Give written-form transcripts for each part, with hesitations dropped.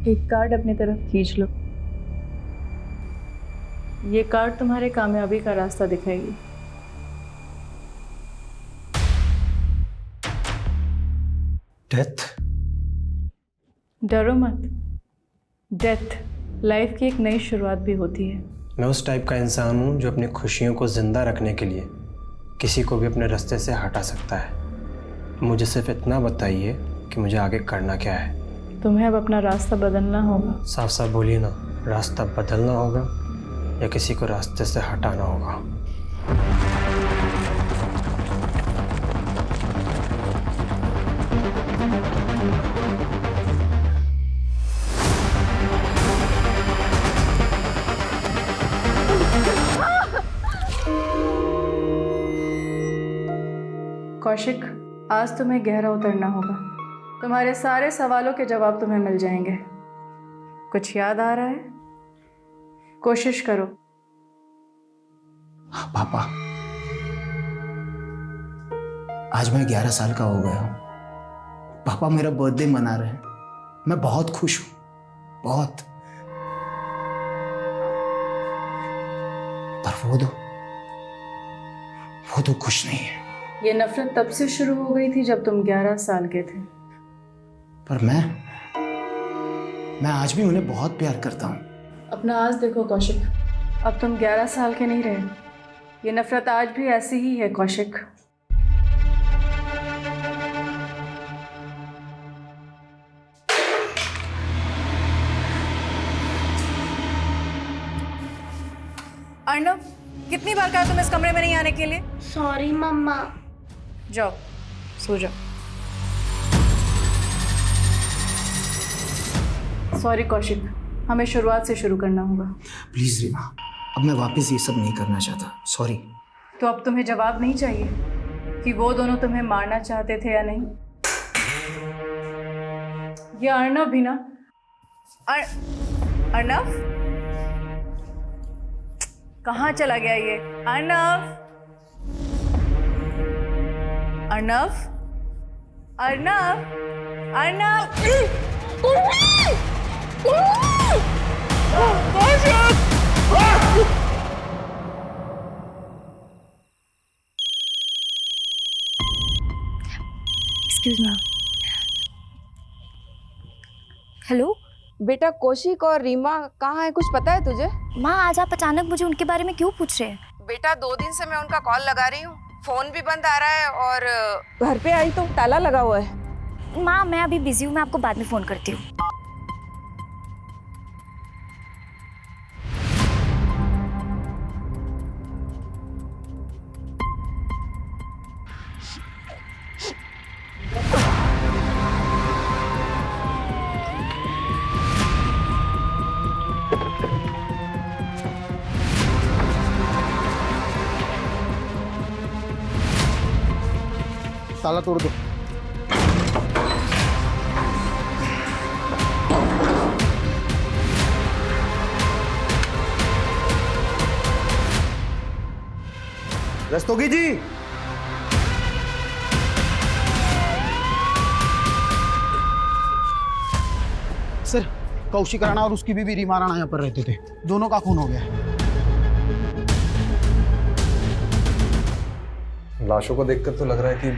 एक कार्ड अपनी तरफ खींच लो। ये कार्ड तुम्हारे कामयाबी का रास्ता दिखाएगी। डेथ? डरो मत। डेथ लाइफ की एक नई शुरुआत भी होती है। मैं उस टाइप का इंसान हूँ जो अपनी खुशियों को जिंदा रखने के लिए किसी को भी अपने रास्ते से हटा सकता है। मुझे सिर्फ इतना बताइए कि मुझे आगे करना क्या है। तुम्हें अब अपना रास्ता बदलना होगा। साफ साफ बोलिए ना, रास्ता बदलना होगा या किसी को रास्ते से हटाना होगा? कौशिक, आज तुम्हें गहरा उतरना होगा। तुम्हारे सारे सवालों के जवाब तुम्हें मिल जाएंगे। कुछ याद आ रहा है? कोशिश करो। पापा, आज मैं 11 साल का हो गया हूं। पापा मेरा बर्थडे मना रहे हैं। मैं बहुत खुश हूं, बहुत। पर वो तो खुश नहीं है। ये नफरत तब से शुरू हो गई थी जब तुम 11 साल के थे। पर मैं आज भी उन्हें बहुत प्यार करता हूं। अपना आज देखो कौशिक, अब तुम 11 साल के नहीं रहे। ये नफरत आज भी ऐसी ही है कौशिक। अर्णव, कितनी बार कहा तुम इस कमरे में नहीं आने के लिए? सॉरी मम्मा। जाओ, सो जाओ। सॉरी कौशिक, हमें शुरुआत से शुरू करना होगा। प्लीज रीमा, अब मैं वापस ये सब नहीं करना चाहता। सॉरी। तो अब तुम्हें जवाब नहीं चाहिए कि वो दोनों तुम्हें मारना चाहते थे या नहीं? ये अर्णव भी ना। अर्णव, कहाँ चला गया ये? Arnav, Arnav, Arnav, Arnav. Excuse me. Hello बेटा, कौशिक और रीमा कहाँ है, कुछ पता है तुझे? माँ, आज आप अचानक मुझे उनके बारे में क्यों पूछ रहे हैं? बेटा, 2 दिन से मैं उनका कॉल लगा रही हूँ, फोन भी बंद आ रहा है और घर पे आई तो ताला लगा हुआ है। माँ, मैं अभी बिजी हूँ, मैं आपको बाद में फोन करती हूँ। ताला तोड़ दो। रस्तोगी जी, सर, कौशिक राणा और उसकी बीवी रीमा राणा यहाँ पर रहते थे। दोनों का खून हो गया है। लाशों को देखकर तो लग रहा है कि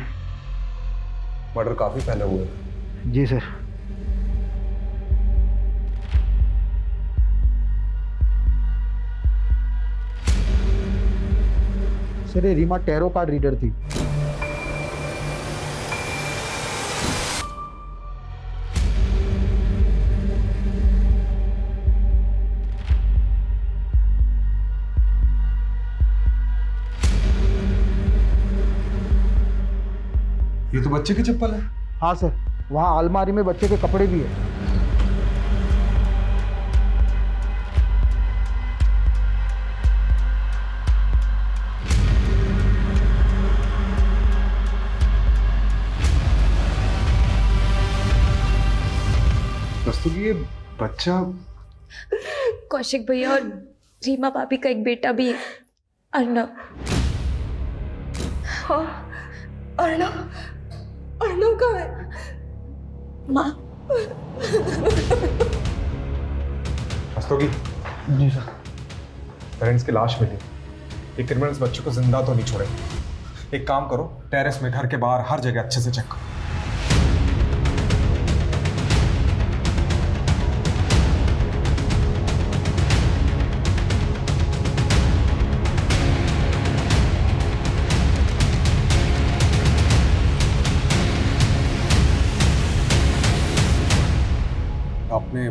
मर्डर काफी पहले हुए हैं। जी सर। सर, ये रीमा टैरो कार्ड रीडर थी। ये तो बच्चे की चप्पल है। हाँ सर, वहाँ अलमारी में बच्चे के कपड़े भी है। रस्तोगी, ये बच्चा कौशिक भैया और रीमा भाभी का एक बेटा भी है, अर्णव। हाँ, अर्णव, अर्णव कहाँ है? माँ, रस्तोगी जी सर। पेरेंट्स की लाश मिली। ये क्रिमिनल्स बच्चों को जिंदा तो नहीं छोड़े। एक काम करो, टेरेस में, घर के बाहर, हर जगह अच्छे से चेक करो। आपने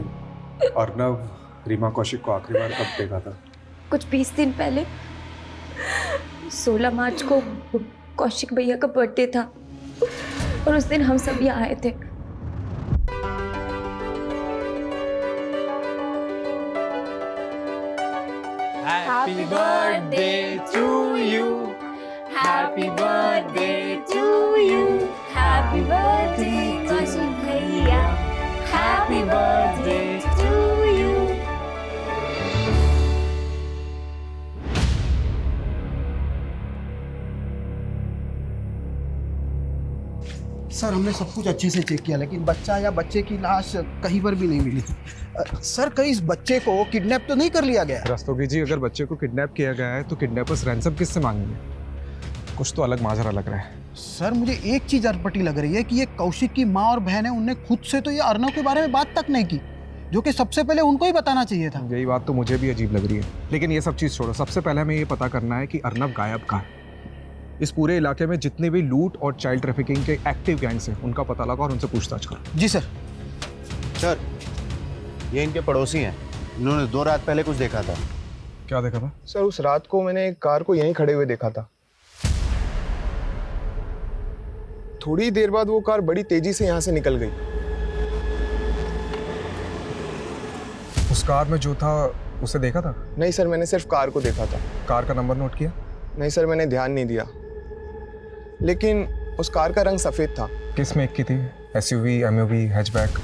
अर्नव रीमा कौशिक को आखिरी बार कब देखा था? कुछ 20 दिन पहले 16 मार्च को कौशिक भैया का बर्थडे था और उस दिन हम सब यहाँ आए थे। Happy birthday to you. Happy birthday to you. Happy birthday Kaushik भैया. Happy birthday to you. Sir हमने सब कुछ अच्छे से चेक किया लेकिन बच्चा या बच्चे की लाश कहीं पर भी नहीं मिली। सर कहीं इस बच्चे को किडनैप तो नहीं कर लिया गया? रस्तोगी जी, अगर बच्चे को किडनैप किया गया है तो किडनैपर्स रैंसम किससे मांगेंगे? कुछ तो अलग माजरा लग रहा है। सर मुझे एक चीज अटपटी लग रही है कि ये कौशिक की माँ और बहन है, उनने खुद से तो ये अर्नव के बारे में बात तक नहीं की, जो कि सबसे पहले उनको ही बताना चाहिए था। यही बात तो मुझे भी अजीब लग रही है, लेकिन ये सब चीज़ छोड़ो। सबसे पहले हमें ये पता करना है कि अर्नव गायब कहाँ है। इस पूरे इलाके में जितने भी लूट और चाइल्ड ट्रैफिकिंग के एक्टिव गैंग्स हैं उनका पता लगा और उनसे पूछताछ करो। जी सर। सर ये इनके पड़ोसी हैं, इन्होंने 2 रात पहले कुछ देखा था। क्या देखा था? सर उस रात को मैंने एक कार को यहीं खड़े हुए देखा था। थोड़ी देर बाद वो कार बड़ी तेजी से यहाँ से निकल गई। उस कार में जो था उसे देखा था? नहीं सर, मैंने सिर्फ कार को देखा था। कार का नंबर नोट किया? नहीं सर, मैंने ध्यान नहीं दिया, लेकिन उस कार का रंग सफ़ेद था। किस मेक की थी? SUV, MUV, hatchback?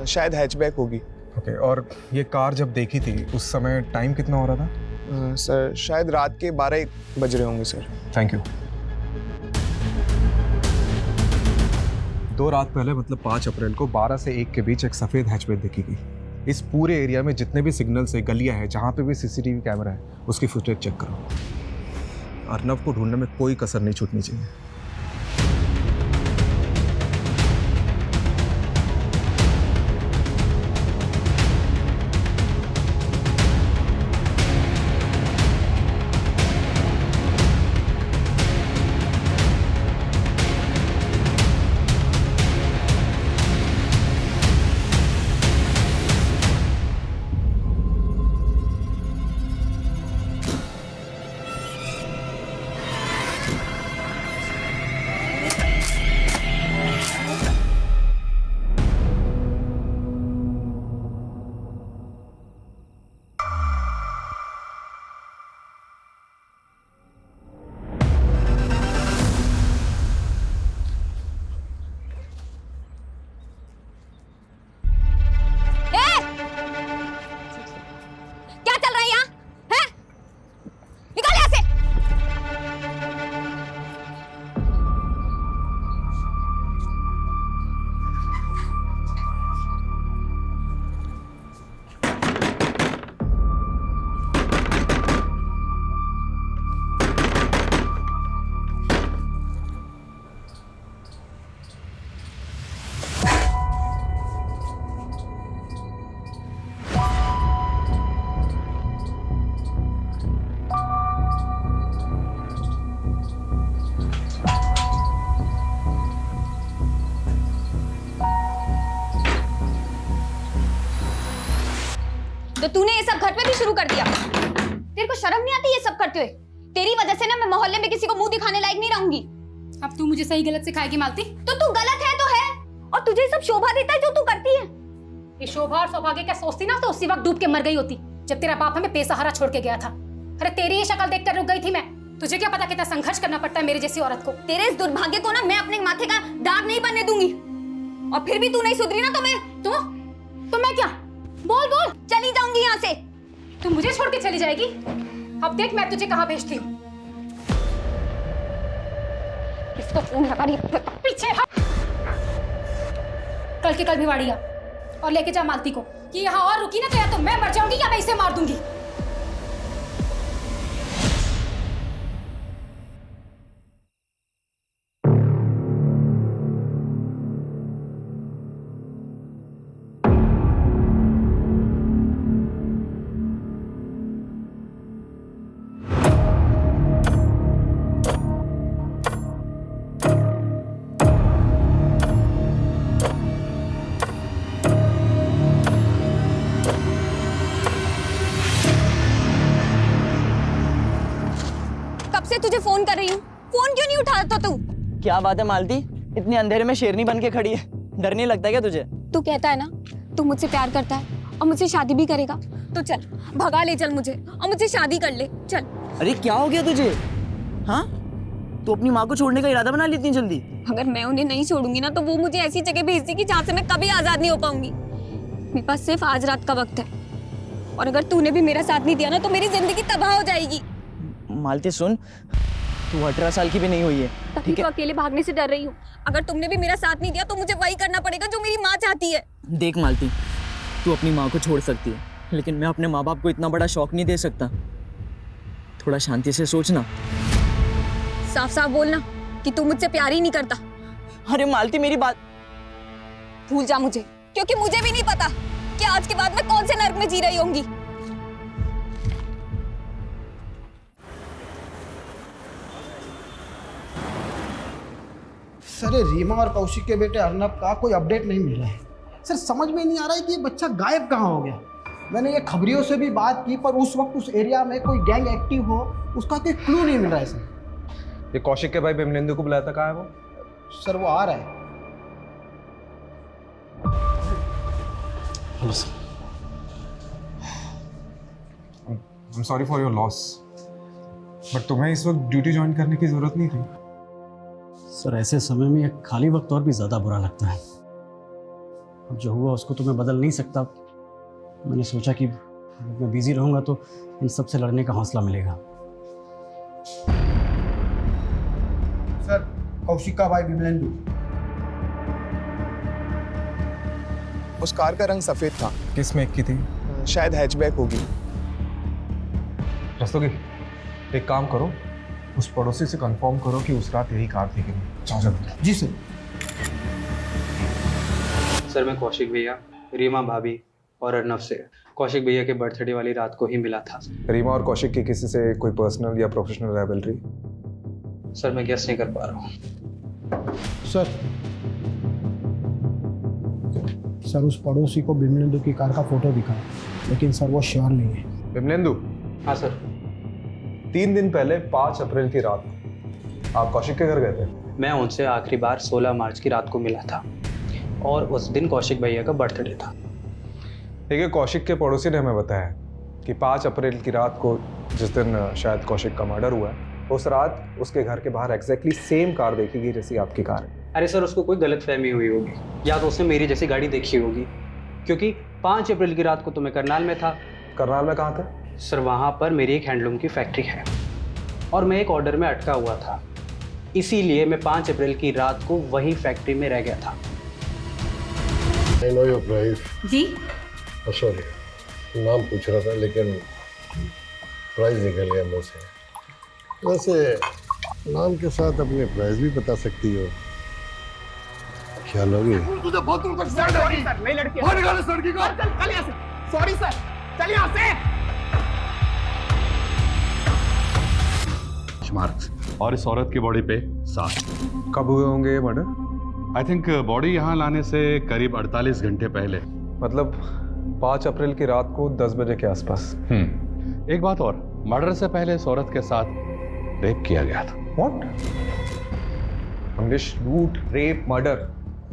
शायद हैचबैक होगी। ओके, और ये कार जब देखी थी उस समय टाइम कितना हो रहा था? सर शायद रात के 12-1 बज रहे होंगे सर। Thank you. 2 रात पहले मतलब 5 अप्रैल को 12 से 1 के बीच एक सफ़ेद हैचबैक देखी गई। इस पूरे एरिया में जितने भी सिग्नल्स है, गलियां हैं, जहाँ पे भी सीसीटीवी कैमरा है, उसकी फुटेज चेक करो। अर्नव को ढूंढने में कोई कसर नहीं छूटनी चाहिए। तो तूने ये सब घर पे भी शुरू कर दिया? तेरे को शर्म नहीं आती ये सब करते हुए? तेरी वजह से ना मैं मोहल्ले में किसी को मुंह दिखाने लायक नहीं रहूंगी। अब तू मुझे सही गलत सिखाएगी मालती? तो तू गलत है तो है, और तुझे सब शोभा देता है जो तू करती है। ये शोभा और सौभाग्य क्या सोचती ना, तो उसी वक्त डूब के मर गई होती जब तेरा बाप हमें बेसहारा छोड़ के गया था। अरे तेरी ये शक्ल देखकर रुक गई थी मैं। तुझे क्या पता कितना संघर्ष करना पड़ता है मेरे जैसी औरत को। तेरे इस दुर्भाग्य को ना मैं अपने माथे का दाग नहीं बनने दूंगी, और फिर भी तू नहीं सुधरी ना तो मैं तो मैं क्या? बोल बोल। चली जाऊंगी यहाँ से। तू मुझे छोड़ के चली जाएगी? अब देख मैं तुझे कहाँ भेजती हूँ। इसको फोन लगा रही है। पीछे हट। कल के कल भिवाड़ी आ और लेके जा मालती को। कि यहाँ और रुकी ना तो या तो मैं मर जाऊंगी या मैं इसे मार दूंगी। से तुझे फोन कर रही हूँ, फोन क्यों नहीं उठाता तू? क्या बात है मालती, इतने अंधेरे में शेरनी बन के खड़ी है, डर नहीं लगता क्या तुझे? तू कहता है ना तू मुझसे प्यार करता है और मुझसे शादी भी करेगा, तो चल भगा ले चल मुझे और मुझसे शादी कर ले चल। अरे क्या हो गया तुझे? हाँ, तू अपनी माँ को छोड़ने का इरादा बना ली इतनी जल्दी? अगर मैं उन्हें नहीं छोड़ूंगी ना तो वो मुझे ऐसी जगह भेज देगी जहाँ से मैं कभी आजाद नहीं हो पाऊंगी। मेरे पास सिर्फ आज रात का वक्त है और अगर तूने भी मेरा साथ नहीं दिया ना तो मेरी जिंदगी तबाह हो जाएगी। मालती सुन, तू 18 साल की भी नहीं हुई है, ठीक है? अकेले भागने से डर रही हूँ। अगर तुमने भी मेरा साथ नहीं दिया तो मुझे वही करना पड़ेगा जो मेरी माँ चाहती है। देख मालती, तू अपनी माँ को छोड़ सकती है, लेकिन मैं अपने माँ बाप को इतना बड़ा शौक नहीं दे सकता। थोड़ा शांति से सोचना। साफ साफ बोलना कि तू मुझसे प्यार ही नहीं करता। अरे मालती मेरी बात भूल जा मुझे, क्योंकि मुझे भी नहीं पता कि आज के बाद मैं कौन से नर्क में जी रही होंगी। सर ये रीमा और कौशिक के बेटे अर्नब का कोई अपडेट नहीं मिल रहा है। सर समझ में नहीं आ रहा है कि ये बच्चा गायब कहाँ हो गया। मैंने ये खबरियों से भी बात की पर उस वक्त उस एरिया में कोई गैंग एक्टिव हो उसका कोई क्लू नहीं मिल रहा है सर। ये कौशिक के भाई बिमलेंदु को बुलाया था, कहाँ है वो? सर वो आ रहा है। Hello sir. I am sorry for your loss, but तुम्हें इस वक्त ड्यूटी ज्वाइन करने की जरूरत नहीं थी। सर ऐसे समय में एक खाली वक्त और भी ज़्यादा बुरा लगता है। अब जो हुआ उसको तो मैं बदल नहीं सकता। मैंने सोचा कि मैं बिजी रहूंगा तो इन सब से लड़ने का हौसला मिलेगा। सर कौशिक का भाई बिमलेंदु। उस कार का रंग सफेद था। किस मेक की थी? शायद हैचबैक होगी। रस्तोगी, एक काम करो, उस पड़ोसी से कंफर्म करो कि उस रात यही कार थी कि नहीं। जाओ जल्दी। जी सर। सर मैं कौशिक भैया, रीमा भाभी और अर्नब से कौशिक भैया के बर्थडे वाली रात को ही मिला था। रीमा और कौशिक की किसी से कोई पर्सनल या प्रोफेशनल राइवलरी? सर मैं गेस नहीं कर पा रहा हूँ। सर उस पड़ोसी को बिमलेंदु की कार का फोटो दिखा, लेकिन सर वो श्योर नहीं है। बिमलेंदु? हाँ सर। 3 दिन पहले 5 अप्रैल की रात आप कौशिक के घर गए थे? मैं उनसे आखिरी बार 16 मार्च की रात को मिला था और उस दिन कौशिक भैया का बर्थडे था। देखिए, कौशिक के पड़ोसी ने हमें बताया कि 5 अप्रैल की रात को, जिस दिन शायद कौशिक का मर्डर हुआ है, उस रात उसके घर के बाहर एग्जैक्टली सेम कार देखी गई जैसी आपकी कार है। अरे सर उसको कोई गलतफहमी हुई होगी या तो उसने मेरी जैसी गाड़ी देखी होगी, क्योंकि 5 अप्रैल की रात को तो मैं करनाल में था। करनाल में कहाँ थे? सर वहाँ पर मेरी एक हैंडलूम की फैक्ट्री है और मैं एक ऑर्डर में अटका हुआ था, इसीलिए मैं 5 अप्रैल की रात को वही फैक्ट्री में रह गया था। I know your price. जी सॉरी, नाम पूछ रहा था लेकिन प्राइस निकल गया मुँह से। वैसे नाम के साथ अपने प्राइस भी बता सकती हो, क्या लोगे? तुझे बहुत दूर तक सॉरी सर, नहीं लड़के और निकाल इस लड़की को। चल यहाँ से। सॉरी सर, चल यहाँ से। मार्क्स और इस औरत की बॉडी पे 7। कब हुए होंगे ये मर्डर? आई थिंक बॉडी यहाँ लाने से करीब 48 घंटे पहले। मतलब 5 अप्रैल की रात को 10 बजे के आसपास। एक बात और, मर्डर से पहले इस औरत के साथ रेप किया गया था। व्हाट? मंगेश, लूट, रेप, मर्डर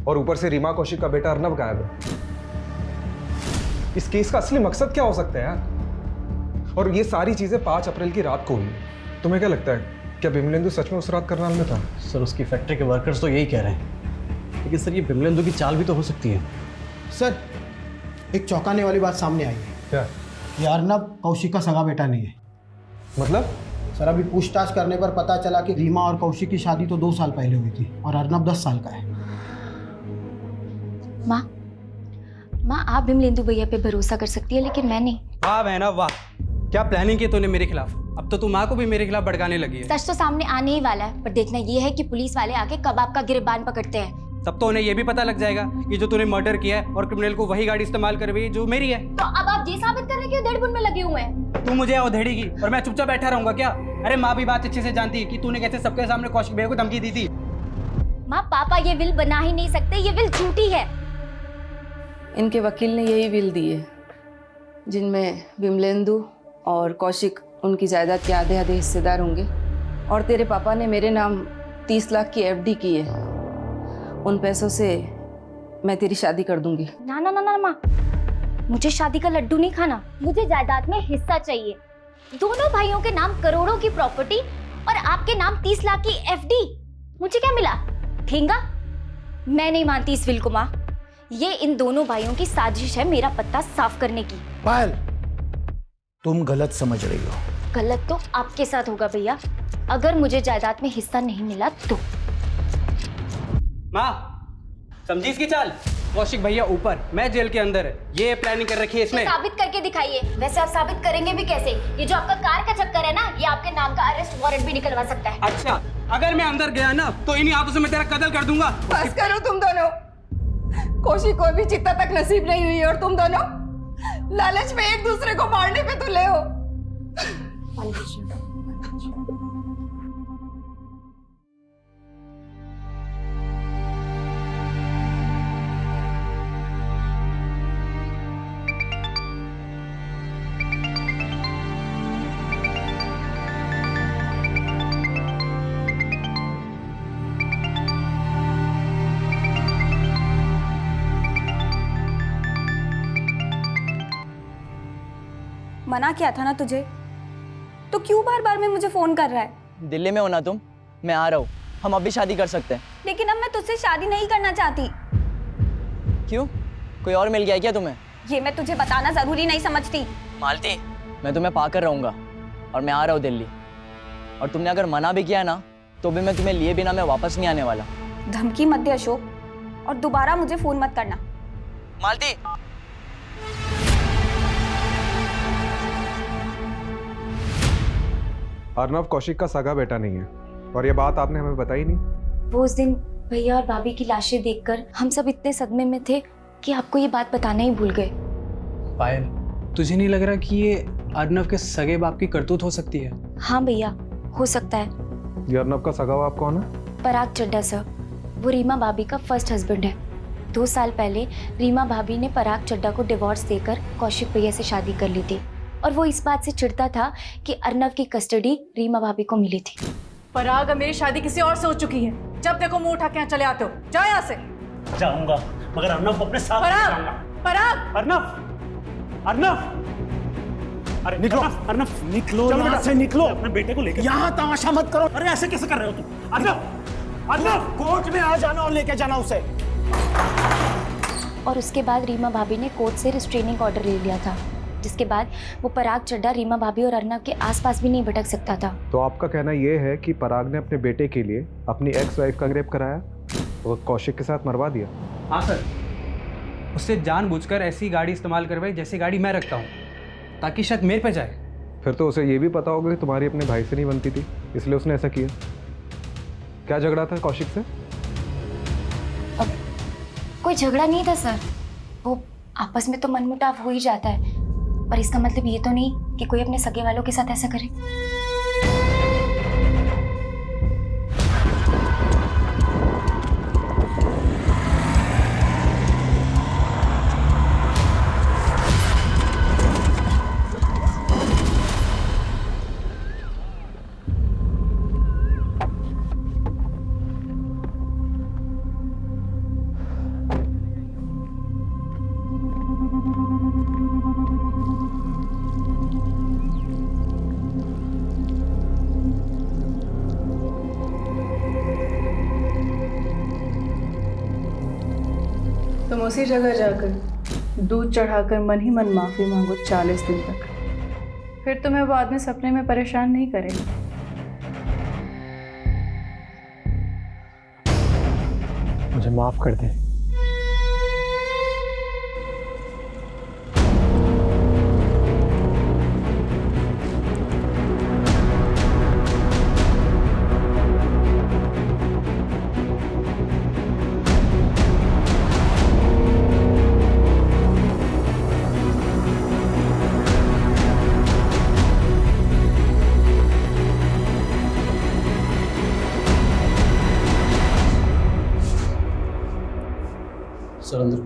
और ऊपर से रीमा कौशिक का बेटा अर्नब गायब है। इस केस का असली मकसद क्या हो सकता है यार? और ये सारी चीजें 5 अप्रैल की रात को हुई। तुम्हें क्या लगता है, क्या बिमलेंदु सच में उस रात करनाल में था? सर उसकी फैक्ट्री के वर्कर्स तो यही कह रहे हैं, लेकिन सर ये बिमलेंदु की चाल भी तो हो सकती है। सर एक चौंकाने वाली बात सामने आई है। क्या? ये अर्नब कौशिक का सगा बेटा नहीं है। मतलब? सर अभी पूछताछ करने पर पता चला कि रीमा और कौशिक की शादी तो 2 साल पहले हुई थी और अर्नब 10 साल का है। माँ आप बिमलेंदु भैया पे भरोसा कर सकती है लेकिन मैं नहीं। वाह बहना वाह, क्या प्लानिंग की तूने मेरे खिलाफ। अब तो तू माँ को भी मेरे खिलाफ भड़काने लगी है। सच तो सामने आने ही वाला है, पर देखना ये है कि पुलिस वाले आके कब आपका गिरबान पकड़ते हैं। तब तो उन्हें ये भी पता लग जाएगा कि जो तूने मर्डर किया है और क्रिमिनल को वही गाड़ी इस्तेमाल करवाई जो मेरी है। तो अब आप ये साबित कर रहे हैं कि वो धड़बुन में लगे हुए हैं। तू मुझे अधेड़ेगी और मैं चुपचाप बैठा रहूंगा क्या? अरे माँ भी बात अच्छे से जानती है कि तूने कैसे सबके सामने कौशिक भैया को धमकी दी थी। माँ पापा ये विल बना ही नहीं सकते, ये विल झूठी है। इनके वकील ने यही विल दी है जिनमें विमलेंदु और कौशिक उनकी जायदाद के आधे आधे हिस्सेदार होंगे। और तेरे पापा ने मेरे नाम 30 लाख की एफडी की है। उन पैसों से मैं तेरी शादी कर दूंगी। ना ना ना ना माँ, मुझे शादी का लड्डू नहीं खाना, मुझे जायदाद में हिस्सा चाहिए। दोनों भाइयों के नाम करोड़ों की प्रॉपर्टी और आपके नाम 30 लाख की एफडी। मुझे क्या मिला? ठेंगा? मैं नहीं मानती इस विल को माँ। ये इन दोनों भाइयों की साजिश है मेरा पत्ता साफ करने की। पायल, तुम गलत समझ रही हो। गलत तो आपके साथ होगा भैया, अगर मुझे जायदाद में हिस्सा नहीं मिला तो। माँ समझी इसकी चाल? कौशिक भैया ऊपर, मैं जेल के अंदर है। ये प्लानिंग कर रखी है इसमें। तो साबित करके दिखाइए। वैसे आप साबित करेंगे भी कैसे? ये जो आपका कार का चक्कर है ना, ये आपके नाम का अरेस्ट वारंट भी निकलवा सकता है। अच्छा, अगर मैं अंदर गया ना तो इन्हीं हाथों से मैं तेरा कत्ल कर दूंगा। बस करो तुम दोनों। कौशिक को भी चिता तक नसीब नहीं हुई और तुम दोनों लालच में एक दूसरे को मारने पे तुले हो। मना किया था ना तुझे, तो क्यों बार बार में मुझे फोन कर रहा है? दिल्ली में हो ना तुम? मैं आ रहा हूँ, हम अभी शादी कर सकते हैं। लेकिन अब मैं तुझसे शादी नहीं करना चाहती। क्यों? कोई और मिल गया है क्या तुम्हें? ये मैं तुझे बताना जरूरी नहीं समझती। मालती, मैं तुम्हें पाकर रहूंगा और मैं आ रहा हूँ दिल्ली। और तुमने अगर मना भी किया ना तो भी मैं तुम्हें लिए बिना मैं वापस नहीं आने वाला। धमकी मत दे अशोक, और दोबारा मुझे फोन मत करना। मालती, अर्नव कौशिक का सगा बेटा नहीं है और ये बात आपने हमें बताई नहीं। वो उस दिन भैया और भाभी की लाशें देखकर हम सब इतने सदमे में थे कि आपको ये बात बताना ही भूल गए। पायल, तुझे नहीं लग रहा कि ये अर्नव के सगे बाप की करतूत हो सकती है? हाँ भैया, हो सकता है। ये अर्नव का सगा बाप कौन है? पराग चड्ढा सर, वो रीमा भाभी का फर्स्ट हस्बैंड है। 2 साल पहले रीमा भाभी ने पराग चड्ढा को डिवोर्स देकर कौशिक भैया से शादी कर ली थी और वो इस बात से चिढ़ता था कि अर्नव की कस्टडी रीमा भाभी को मिली थी। पराग, मेरी शादी किसी और से हो चुकी है। जब देखो मुंह उठा के यहाँ चले आते हो। जाओ यहाँ से। जाऊंगा, मगर अर्नव को अपने साथ पराग, ले जाऊंगा। पराग, अर्नव, अर्नव, अरे निकलो, अर्नव निकलो यहाँ से, निकलो। अपने बेटे को लेकर यहाँ तमाशा मत करो। अरे ऐसे कैसे कर रहे हो तुम? अर्नव, अर्नव, कोर्ट में आ जाना और लेके जाना उसे। और उसके बाद रीमा भाभी ने कोर्ट से रिस्ट्रेनिंग ऑर्डर ले लिया था, जिसके बाद वो पराग चड्ढा रीमा भाभी और अर्नव के आसपास भी नहीं भटक सकता था। तो आपका कहना ये है कि पराग ने अपने बेटे के लिए अपनी एक्स वाइफ का रेप कराया और कौशिक के साथ मरवा दिया? हाँ सर, उससे जानबूझकर ऐसी गाड़ी इस्तेमाल करवाई जैसी गाड़ी मैं रखता हूँ, ताकि शक मेरे पे जाए। फिर तो उसे ये भी पता होगा कि तुम्हारी अपने भाई से नहीं बनती थी, इसलिए उसने ऐसा किया। क्या झगड़ा था कौशिक से? अब कोई झगड़ा नहीं था सर, वो आपस में तो मनमुटाव हो ही जाता है, पर इसका मतलब ये तो नहीं कि कोई अपने सगे वालों के साथ ऐसा करे। तुम उसी जगह जाकर दूध चढ़ाकर मन ही मन माफ़ी मांगो 40 दिन तक, फिर तुम्हें वो आदमी सपने में परेशान नहीं करेगा। मुझे माफ़ कर दे।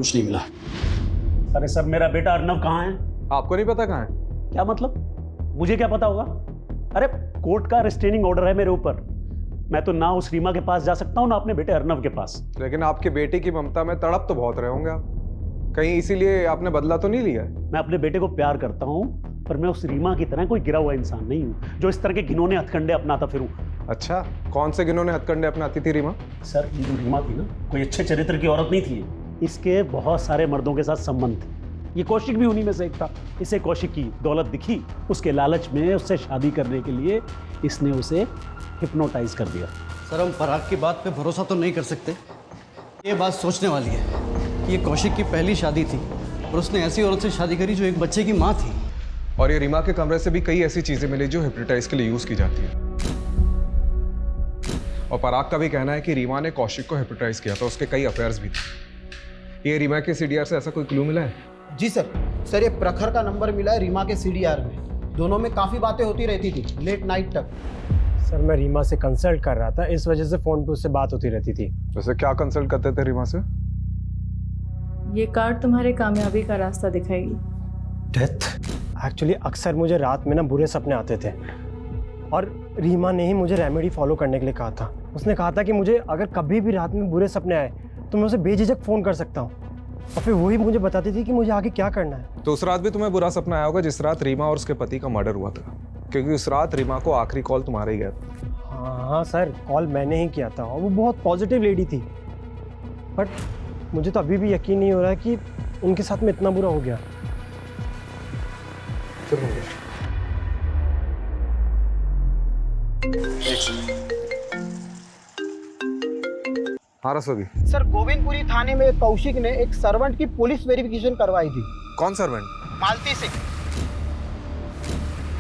कुछ नहीं मिला। अरे सर, मेरा बेटा अर्नव कहाँ है? आपको नहीं पता कहाँ है? क्या मतलब? मुझे क्या पता होगा? अरे कोर्ट का रिस्ट्रेनिंग ऑर्डर है मेरे ऊपर। मैं तो ना उस रीमा के पास जा सकता हूँ ना अपने बेटे अर्नव के पास। लेकिन आपके बेटे की ममता में तड़प तो बहुत रहे होंगे आप, कहीं इसीलिए आपने बदला तो नहीं लिया? मैं अपने बेटे को प्यार करता हूँ, पर मैं उस रीमा की तरह कोई गिरा हुआ इंसान नहीं हूँ जो इस तरह के घिनौने हथकंडे अपनाता फिरूं। अच्छा, कौन से घिनौने हथकंडे अपनाती थी रीमा? सर, ये जो रीमा थी ना, कोई अच्छे चरित्र की औरत नहीं थी। इसके बहुत सारे मर्दों के साथ संबंध थे। ये कौशिक भी उन्हीं में से एक था। इसे कौशिक की दौलत दिखी, उसके लालच में उससे शादी करने के लिए इसने उसे हिप्नोटाइज कर दिया। सर, हम पराग की बात पे भरोसा तो नहीं कर सकते। ये बात सोचने वाली है कि ये कौशिक की पहली शादी थी और उसने ऐसी औरत से शादी करी जो एक बच्चे की माँ थी। और ये रीमा के कमरे से भी कई ऐसी चीजें मिली जो हिप्नोटाइज के लिए यूज की जाती है। और पराग का भी कहना है कि रीमा ने कौशिक को हिप्नोटाइज किया था, उसके कई अफेयर्स भी थे। ये रीमा के सीडीआर से ऐसा कोई क्लू मिला है? जी सर, ये प्रखर का नंबर मिला है रीमा के सीडीआर में। दोनों में काफ़ी बातें होती रहती थी लेट नाइट तक। सर, मैं रीमा से कंसल्ट कर रहा था, इस वजह से फ़ोन पे उससे बात होती रहती थी। वैसे क्या कंसल्ट करते थे रीमा से? ये कार्ड तुम्हारे कामयाबी का रास्ता दिखाएगी। डेथ? एक्चुअली अक्सर मुझे रात में ना बुरे सपने आते थे और रीमा ने ही मुझे रेमेडी फॉलो करने के लिए कहा था। उसने कहा था कि मुझे अगर कभी भी रात में बुरे सपने आए तो मैं उसे बेझिझक फ़ोन कर सकता हूँ और फिर वही मुझे बताती थी कि मुझे आगे क्या करना है। तो उस रात भी तुम्हें बुरा सपना आया होगा जिस रात रीमा और उसके पति का मर्डर हुआ था, क्योंकि उस रात रीमा को आखिरी कॉल तुम्हारा ही गया था। हाँ सर, कॉल मैंने ही किया था और वो बहुत पॉजिटिव लेडी थी, बट मुझे तो अभी भी यकीन नहीं हो रहा है कि उनके साथ में इतना बुरा हो गया। हाँ रसोगी। सर, गोविंदपुरी थाने में कौशिक ने एक सर्वेंट की पुलिस वेरिफिकेशन करवाई थी। कौन सर्वेंट? मालती सिंह।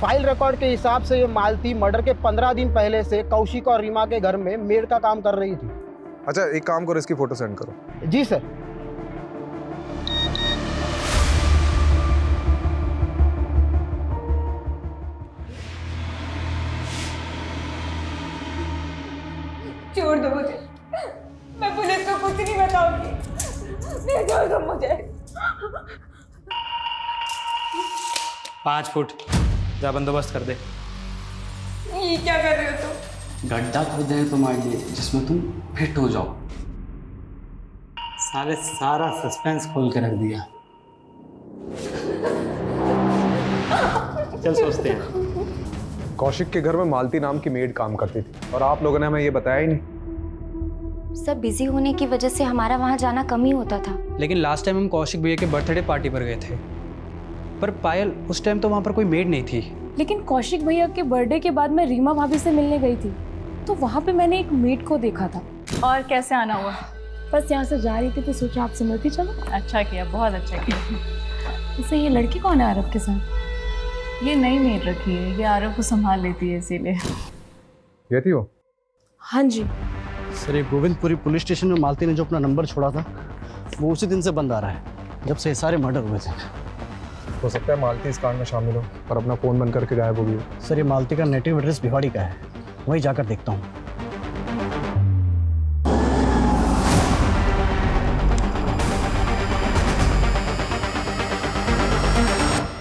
फाइल रिकॉर्ड के हिसाब से ये मालती मर्डर के 15 दिन पहले से कौशिक और रीमा के घर में मेड का काम कर रही थी। अच्छा, एक काम करो, इसकी फोटो सेंड करो। जी सर। छोड़ दो मुझे, मैं पुलिस को कुछ नहीं बताऊंगी। नहीं, छोड़ दो मुझे। 5 फुट जा बंदोबस्त कर दे। ये क्या कर रहे हो तुम? गड्ढा खोदे हैं तुम्हारे लिए जिसमें तुम फिट हो जाओ। साले सारा सस्पेंस खोल के रख दिया। चल सोचते हैं। कौशिक के घर में मालती नाम की मेड काम करती थी और आप लोगों ने हमें ये बताया ही नहीं। सब बिजी होने की वजह से हमारा वहाँ जाना कम ही होता था। लेकिन लास्ट टाइम हम कौशिक भैया के बर्थडे पार्टी पर गए थे, पर पायल उस टाइम तो वहाँ पर कोई मेड नहीं थी। लेकिन कौशिक भैया के बर्थडे के बाद मैं रीमा भाभी से मिलने गई थी, तो वहाँ पे मैंने एक मेड को देखा था। और कैसे आना हुआ? बस यहाँ से जा रही थी तो सोचा आपसे मिलती चलो। अच्छा किया, बहुत अच्छा किया। वैसे ये लड़की कौन है आरव के साथ? ये नई मेड रखी है, ये आरव को संभाल लेती है इसीलिए। ये थी वो? हाँ जी। सर, ये गोविंदपुरी पुलिस स्टेशन में मालती ने जो अपना नंबर छोड़ा था वो उसी दिन से बंद आ रहा है जब से ये सारे मर्डर हुए थे। हो सकता है मालती इस कांड में शामिल हो और अपना फोन बंद करके गायब हो गई हो। सर, ये मालती का नेटिव एड्रेस भिवाड़ी का है, वहीं जाकर देखता हूँ।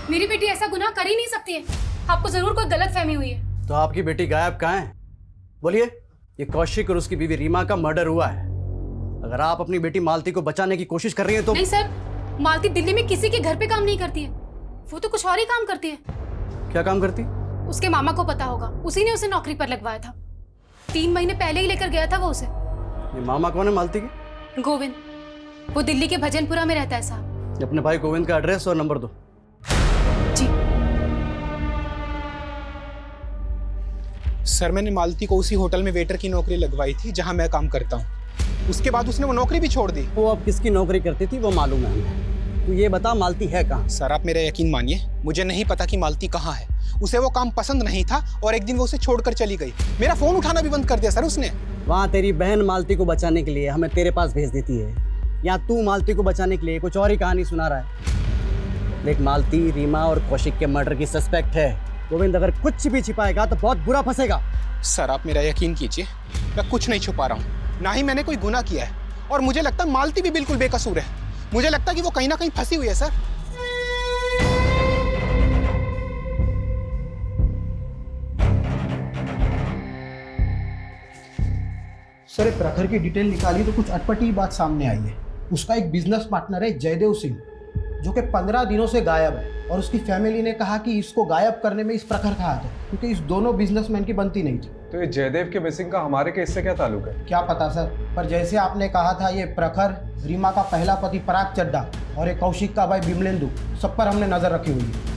मेरी बेटी ऐसा गुनाह कर ही नहीं सकती है। आपको जरूर कोई गलतफहमी हुई है। तो आपकी बेटी गायब कहाँ है? बोलिए। ये कौशिक और उसकी बीवी रीमा का मर्डर हुआ है। अगर आप अपनी बेटी मालती को बचाने की कोशिश कर रही हैं तो। नहीं सर, मालती दिल्ली में किसी के घर पे काम नहीं करती है, वो तो कुछ और ही काम करती है। क्या काम करती? उसके मामा को पता होगा, उसी ने उसे नौकरी पर लगवाया था। 3 महीने पहले ही लेकर गया था वो उसे। ये मामा कौन है मालती के? गोविंद, वो दिल्ली के भजनपुरा में रहता है साहब। अपने भाई गोविंद का एड्रेस और नंबर दो। जी सर, मैंने मालती को उसी होटल में वेटर की नौकरी लगवाई थी जहां मैं काम करता हूं। उसके बाद उसने वो नौकरी भी छोड़ दी। वो अब किसकी नौकरी करती थी वो मालूम है हमें। तो ये बता मालती है कहाँ? सर, आप मेरा यकीन मानिए, मुझे नहीं पता कि मालती कहाँ है। उसे वो काम पसंद नहीं था और एक दिन वो उसे छोड़कर चली गई। मेरा फोन उठाना भी बंद कर दिया सर उसने। वहाँ तेरी बहन मालती को बचाने के लिए हमें तेरे पास भेज देती है, या तू मालती को बचाने के लिए कुछ और ही कहानी सुना रहा है। देख, मालती रीमा और कौशिक के मर्डर की सस्पेक्ट है। गोविंद अगर कुछ भी छिपाएगा तो बहुत बुरा फंसेगा। सर, आप मेरा यकीन कीजिए, मैं कुछ नहीं छुपा रहा हूँ, ना ही मैंने कोई गुनाह किया है और मुझे लगता है मालती भी बिल्कुल बेकसूर है। मुझे लगता है कि वो कहीं ना कहीं फंसी हुई है सर। सर एक प्रखर की डिटेल निकाली तो कुछ अटपटी बात सामने आई है। उसका एक बिजनेस पार्टनर है जयदेव सिंह, जो कि 15 दिनों से गायब है, और उसकी फैमिली ने कहा कि इसको गायब करने में इस प्रखर का हाथ है, क्योंकि इस दोनों बिजनेसमैन की बनती नहीं थी। तो ये जयदेव के मिसिंग का हमारे केस से क्या ताल्लुक है? क्या पता सर, पर जैसे आपने कहा था ये प्रखर, रीमा का पहला पति पराग चड्डा और एक कौशिक का भाई बिमलेंदु, सब पर हमने नजर रखी हुई है।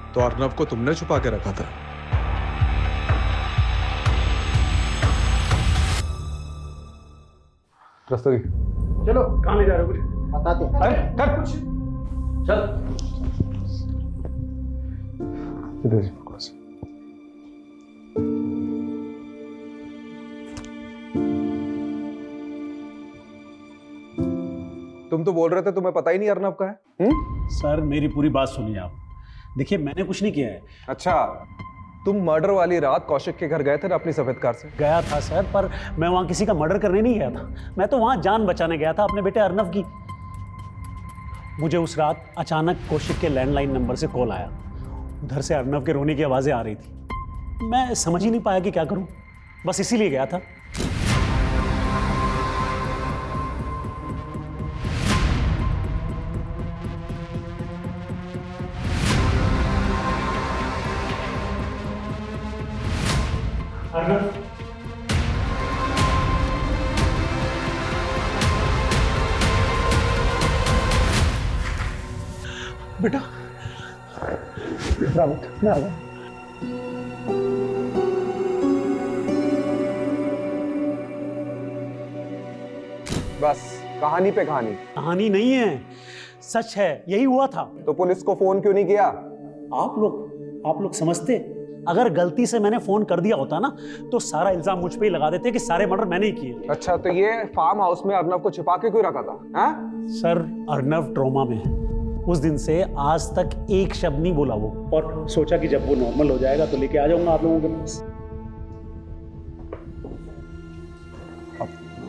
तो अर्नब को तुमने छुपा के रखा था? रस्तोगी चलो, कहाँ ले जा रहे हो? कुछ बताते हैं। चल इधर जी। तुम तो बोल रहे थे तुम्हें पता ही नहीं अर्नब का है। सर मेरी पूरी बात सुनिए आप। देखिए मैंने कुछ नहीं किया है। अच्छा, तुम मर्डर वाली रात कौशिक के घर गए थे ना अपनी सफेद कार से? गया था सर, पर मैं वहां किसी का मर्डर करने नहीं गया था। मैं तो वहां जान बचाने गया था अपने बेटे अर्नब की। मुझे उस रात अचानक कौशिक के लैंडलाइन नंबर से कॉल आया। उधर से अर्नब के रोने की आवाजें आ रही थी। मैं समझ ही नहीं पाया कि क्या करूं, बस इसीलिए गया था। बेटा मैं आ गया। बस कहानी पे कहानी। कहानी नहीं है, सच है, यही हुआ था। तो पुलिस को फोन क्यों नहीं किया? आप लोग समझते, अगर गलती से मैंने फोन कर दिया होता ना तो सारा इल्जाम मुझ पे ही लगा देते कि सारे मर्डर मैंने ही किए। अच्छा, तो ये फार्म हाउस में अर्नब को छिपा के क्यों रखा था? हाँ? सर अर्नब ट्रॉमा में है। उस दिन से आज तक एक शब्द नहीं बोला वो, और सोचा कि जब वो नॉर्मल हो जाएगा तो लेके आ जाऊंगा आप लोगों के पास।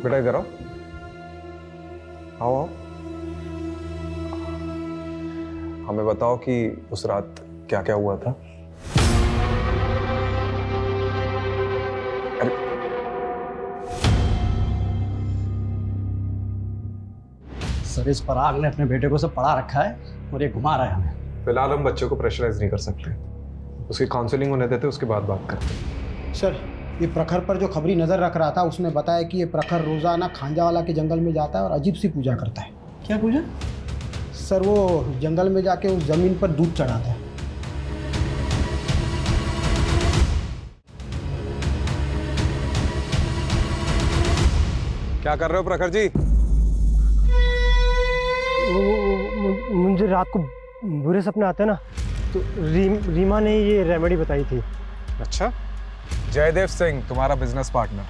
बेटा इधर आओ, आओ। हमें बताओ कि उस रात क्या क्या हुआ था। सर इस पराग ने अपने बेटे को सब पढ़ा रखा है और ये घुमा रहा है हमें। फिलहाल हम बच्चे को प्रेशराइज नहीं कर सकते, उसकी काउंसलिंग होने देते, उसके बाद बात करते। सर ये प्रखर पर जो खबरी नज़र रख रहा था उसने बताया कि ये प्रखर रोज़ाना खांजावाला के जंगल में जाता है और अजीब सी पूजा करता है। क्या पूजा? सर वो जंगल में जाके उस जमीन पर दूध चढ़ाता है। क्या कर रहे हो प्रखर जी? मुझे रात को बुरे सपने आते हैं ना, तो रीमा ने ये रेमेडी बताई थी। अच्छा, जयदेव सिंह तुम्हारा बिजनेस पार्टनर,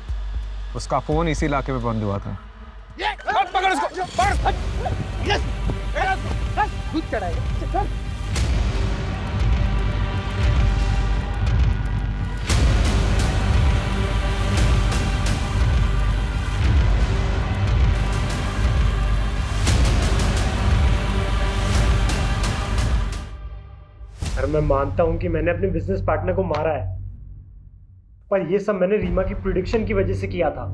उसका फोन इसी इलाके में बंद हुआ था। पकड़ उसको, पकड़। दूध चढ़ाएगा। सर मैं मानता हूं कि मैंने अपने बिजनेस पार्टनर को मारा है, पर ये सब मैंने रीमा की प्रेडिक्शन की वजह से किया था।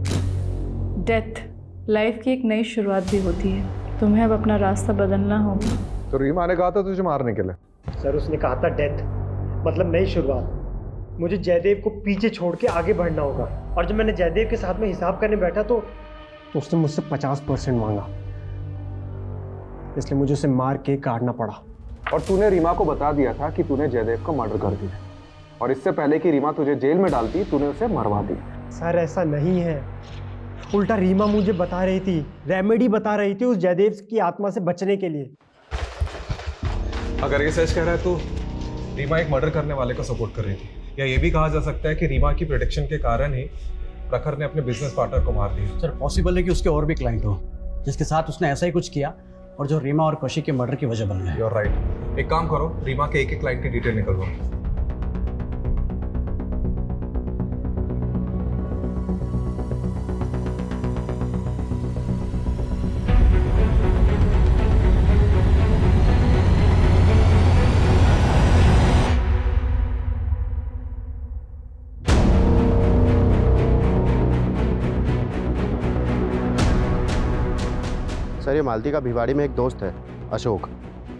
डेथ लाइफ की एक नई शुरुआत भी होती है। तुम्हें अब अपना रास्ता बदलना होगा। तो रीमा ने कहा था तुझे मारने के लिए। सर उसने कहा था डेथ मतलब नई शुरुआत, मुझे जयदेव को पीछे छोड़ के आगे बढ़ना होगा। और जब मैंने जयदेव के साथ में हिसाब करने बैठा तो उसने मुझसे 50% मांगा, इसलिए मुझे उसे मार के काटना पड़ा। और तूने रीमा को बता दिया था कि तूने जयदेव का मर्डर कर दिया, और इससे पहले कि रीमा तुझे जेल में डालती तूने उसे मरवा दिया। सर ऐसा नहीं है, उल्टा रीमा मुझे बता रही थी, रेमेडी बता रही थी उस जयदेव की आत्मा से बचने के लिए। अगर ये सच कह रहा है तो रीमा एक मर्डर करने वाले को सपोर्ट कर रही थी, या ये भी कहा जा सकता है कि रीमा की प्रोटेक्शन के कारण ही प्रखर ने अपने बिजनेस पार्टनर को मार दिया। सर पॉसिबल है कि उसके और भी क्लाइंट हो जिसके साथ उसने ऐसा ही कुछ किया और जो रीमा और कौशिक के मर्डर की वजह बन गया। You are right. एक काम करो, रीमा के एक क्लाइंट की डिटेल निकलवाओ। सर ये मालती का भिवाड़ी में एक दोस्त है, अशोक।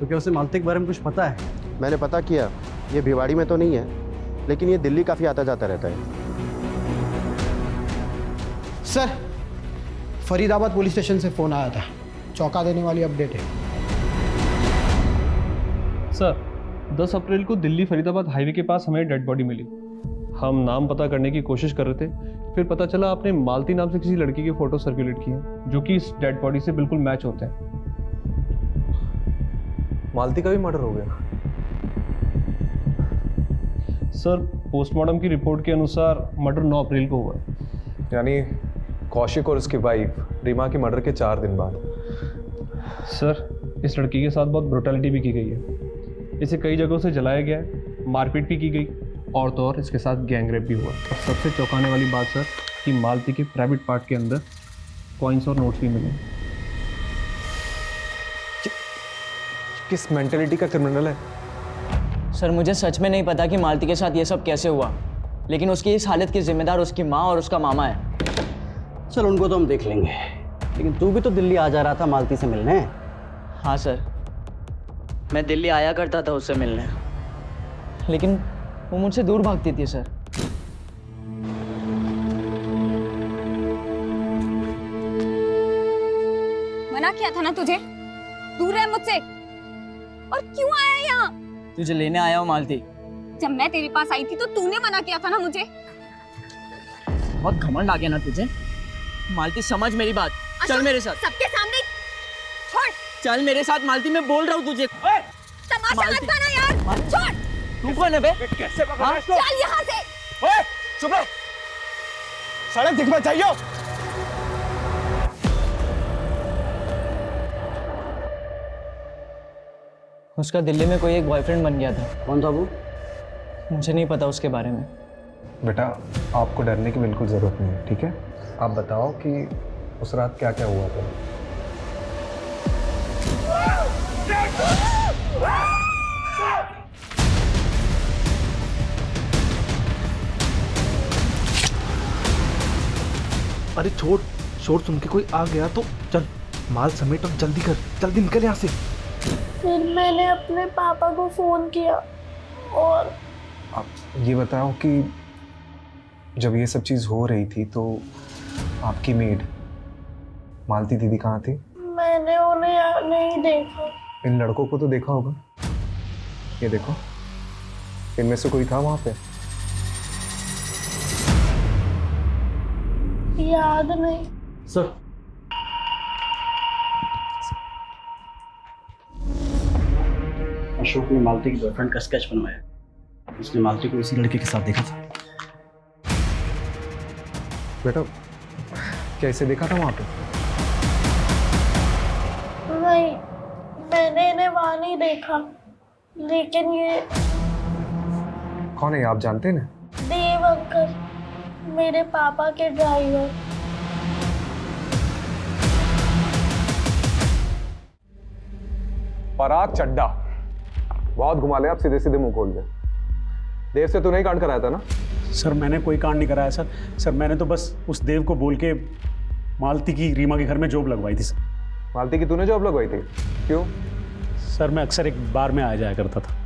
तो क्या उसे मालती के बारे में कुछ पता है? मैंने पता किया, ये भिवाड़ी में तो नहीं है, लेकिन ये दिल्ली काफ़ी आता जाता रहता है। सर फरीदाबाद पुलिस स्टेशन से फ़ोन आया था, चौंका देने वाली अपडेट है। सर 10 अप्रैल को दिल्ली फरीदाबाद हाईवे के पास हमें डेड बॉडी मिली। हम नाम पता करने की कोशिश कर रहे थे, फिर पता चला आपने मालती नाम से किसी लड़की के फोटो सर्कुलेट किए हैं जो कि इस डेड बॉडी से बिल्कुल मैच होते हैं। मालती का भी मर्डर हो गया? सर पोस्टमार्टम की रिपोर्ट के अनुसार मर्डर 9 अप्रैल को हुआ है। यानी कौशिक और उसकी वाइफ रीमा के मर्डर के 4 दिन बाद। सर इस लड़की के साथ बहुत ब्रुटैलिटी भी की गई है, इसे कई जगहों से जलाया गया है, मारपीट भी की गई, और तो और इसके साथ गैंगरेप भी हुआ। और सबसे चौंकाने वाली बात सर कि मालती के प्राइवेट पार्ट के अंदर कॉइन्स और नोट्स भी मिले। किस मेंटेलिटी का क्रिमिनल है? सर मुझे सच में नहीं पता कि मालती के साथ ये सब कैसे हुआ, लेकिन उसकी इस हालत की जिम्मेदार उसकी माँ और उसका मामा है। चल उनको तो हम देख लेंगे, लेकिन तू भी तो दिल्ली आ जा रहा था मालती से मिलने। हाँ सर, मैं दिल्ली आया करता था उससे मिलने, लेकिन वो मुझसे दूर भागती थी सर। मना किया था ना तुझे, दूर रह मुझसे। और क्यों आया यहाँ? तुझे लेने आया हूँ मालती। जब मैं तेरे पास आई थी तो तूने मना किया था ना मुझे। बहुत घमंड आ गया ना तुझे। मालती समझ मेरी बात, चल मेरे साथ। सबके सामने छोड़। चल मेरे साथ मालती, मैं बोल रहा हूँ तुझे। तमाशा मत बना यार, छोड़। तू कौन है बे? कैसे पकड़ा इसको? चल यहाँ से। ओए चुप रह, सड़क दिखना चाहिए। उसका दिल्ली में कोई एक बॉयफ्रेंड बन गया था। कौन था वो? मुझे नहीं पता उसके बारे में। बेटा आपको डरने की बिल्कुल ज़रूरत नहीं है, ठीक है? आप बताओ कि उस रात क्या क्या हुआ था। अरे छोड़, शोर सुन के कोई आ गया तो चल माल समेट और जल्दी कर, जल्दी निकल यहाँ से। फिर मैंने अपने पापा को फोन किया और आप ये बताओ कि जब ये सब चीज़ हो रही थी तो आपकी मेड मालती दीदी कहाँ थी? मैंने उन्हें नहीं देखा। इन लड़कों को तो देखा होगा, ये देखो, इनमें से कोई था वहाँ पे? याद नहीं। सर अशोक ने मालती की बॉयफ्रेंड का स्केच बनवाया। उसने मालती को इसी लड़के के साथ देखा था। बेटा कैसे देखा था वहाँ पे? नहीं, मैंने इन्हें वहां नहीं देखा, लेकिन ये कौन है आप जानते हैं ना? देव अंकल, मेरे पापा के ड्राइवर। पराग चड्डा, बहुत घुमा ले आप, सीधे सीधे मुंह खोल दे। देव से तू नहीं कांड कराया था ना? सर मैंने कोई कांड नहीं कराया सर। सर मैंने तो बस उस देव को बोल के मालती की रीमा के घर में जॉब लगवाई थी सर। मालती की तूने जॉब लगवाई थी? क्यों? सर मैं अक्सर एक बार में आ जाया करता था।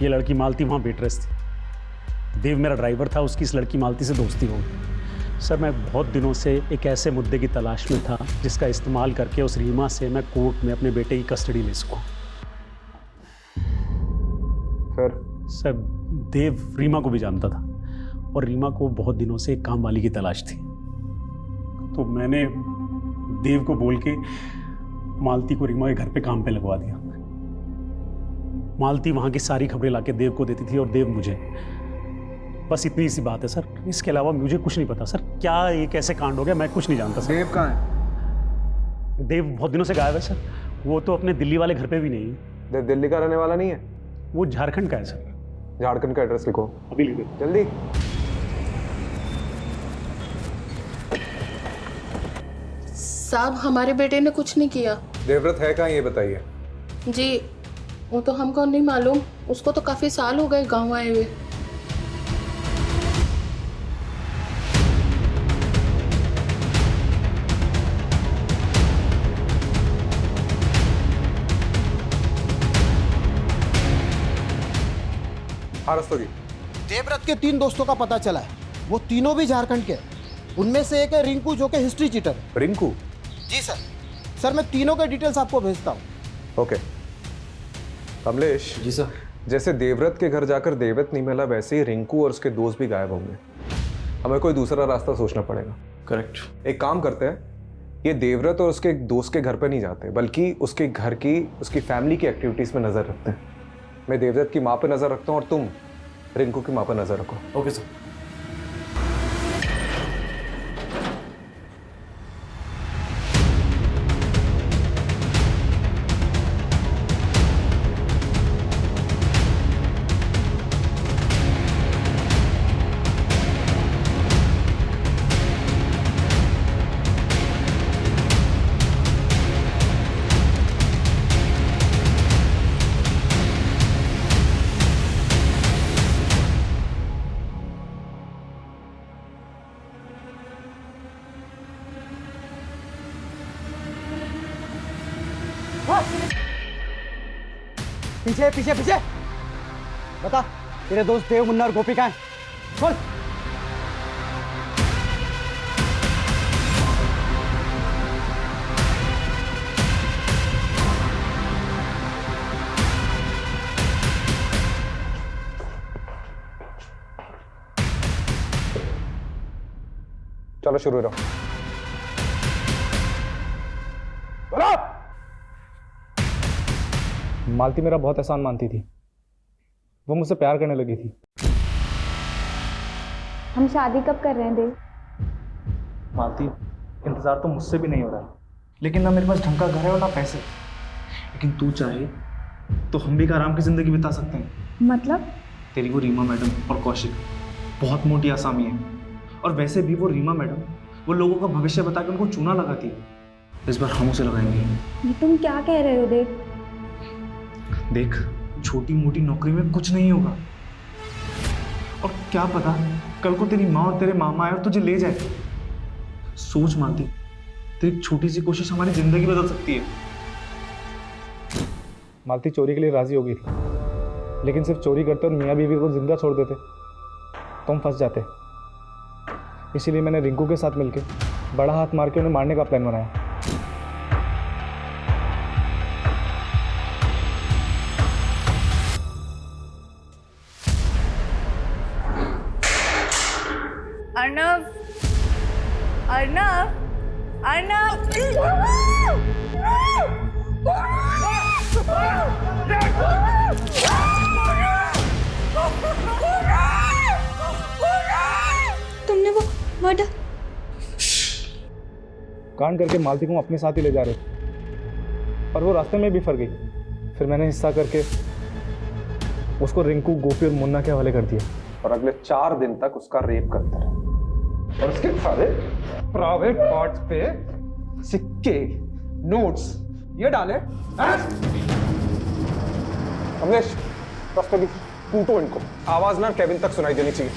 ये लड़की मालती वहाँ वेटरेस थी। देव मेरा ड्राइवर था, उसकी इस लड़की मालती से दोस्ती हो गई। सर मैं बहुत दिनों से एक ऐसे मुद्दे की तलाश में था जिसका इस्तेमाल करके उस रीमा से मैं कोर्ट में अपने बेटे की कस्टडी ले सकूं। सर देव रीमा को भी जानता था और रीमा को बहुत दिनों से एक काम वाली की तलाश थी। तो मैंने देव को बोल के मालती को रीमा के घर पे काम पे लगवा दिया। मालती वहाँ की सारी खबरें लाके देव को देती थी और देव मुझे। बस इतनी सी बात है सर, इसके अलावा मुझे कुछ नहीं पता सर। क्या ये कैसे कांड हो गया मैं कुछ नहीं जानता सर। देव कहाँ है? देव बहुत दिनों से गायब है सर। वो तो अपने दिल्ली वाले घर पे भी नहीं है। देव दिल्ली का रहने वाला नहीं है? वो झारखंड का है सर। झारखंड का एड्रेस लिखो। अभी लिख दो जल्दी। साहब हमारे बेटे ने कुछ नहीं किया। देवव्रत है कहाँ ये बताइए। जी वो तो हमको नहीं मालूम, उसको तो काफी साल हो गए गांव आए हुए। हाँ रस्तोगी। देवव्रत के 3 दोस्तों का पता चला है, वो तीनों भी झारखंड के हैं। उनमें से एक है रिंकू जो कि हिस्ट्री चीटर। रिंकू? जी सर। सर मैं तीनों के डिटेल्स आपको भेजता हूँ। ओके। कमलेश। जी सर। जैसे देवव्रत के घर जाकर देवव्रत नहीं मिला, वैसे ही रिंकू और उसके दोस्त भी गायब होंगे। हमें कोई दूसरा रास्ता सोचना पड़ेगा। करेक्ट। एक काम करते हैं, ये देवव्रत और उसके दोस्त के घर पर नहीं जाते, बल्कि उसके घर की, उसकी फैमिली की एक्टिविटीज़ में नज़र रखते हैं। मैं देवव्रत की माँ पे नज़र रखता हूँ और तुम रिंकू की माँ पे नज़र रखो। Okay sir. पीछे पीछे पीछे। बता तेरे दोस्त देव, मुन्ना और गोपी कहाँ हैं? बोल। चलो शुरू रहो। मालती मेरा बहुत एहसान मानती थी, वो मुझसे प्यार करने लगी थी। हम शादी कब कर रहे हैं देव? मालती इंतज़ार तो मुझसे भी नहीं हो रहा है, लेकिन ना मेरे पास ढंग का घर है और ना पैसे। लेकिन तू चाहे तो हम भी एक आराम की ज़िंदगी बिता सकते हैं। मतलब? तेरी वो रीमा मैडम और कौशिक बहुत मोटी आसामी है, और वैसे भी वो रीमा मैडम वो लोगों का भविष्य बता के उनको चूना लगाती है। इस बार हम उसे लगाएंगे। ये तुम क्या कह रहे हो देव? देख, छोटी मोटी नौकरी में कुछ नहीं होगा, और क्या पता कल को तेरी माँ और तेरे मामा आए और तुझे ले जाए। सोच मालती, तेरी छोटी सी कोशिश हमारी जिंदगी बदल सकती है। मालती चोरी के लिए राजी हो गई थी, लेकिन सिर्फ चोरी करते और मियाँ बीवी को जिंदा छोड़ देते तो हम फंस जाते। इसीलिए मैंने रिंकू के साथ मिलकर बड़ा हाथ मार के उन्हें मारने का प्लान बनाया। अर्नव, अर्नव, अर्नव। तुमने वो मर्डर कांड करके मालती को अपने साथ ही ले जा रहे थे, और वो रास्ते में बिफर गई। फिर मैंने हिस्सा करके उसको रिंकू, गोपी और मुन्ना के हवाले कर दिया, और अगले 4 दिन तक उसका रेप करते रहे, और उसके सारे प्राइवेट पार्ट्स पे सिक्के, नोट्स ये डाले। कमलेश, रस्तोगी, कूटो इनको। आवाज ना केविन तक सुनाई देनी चाहिए।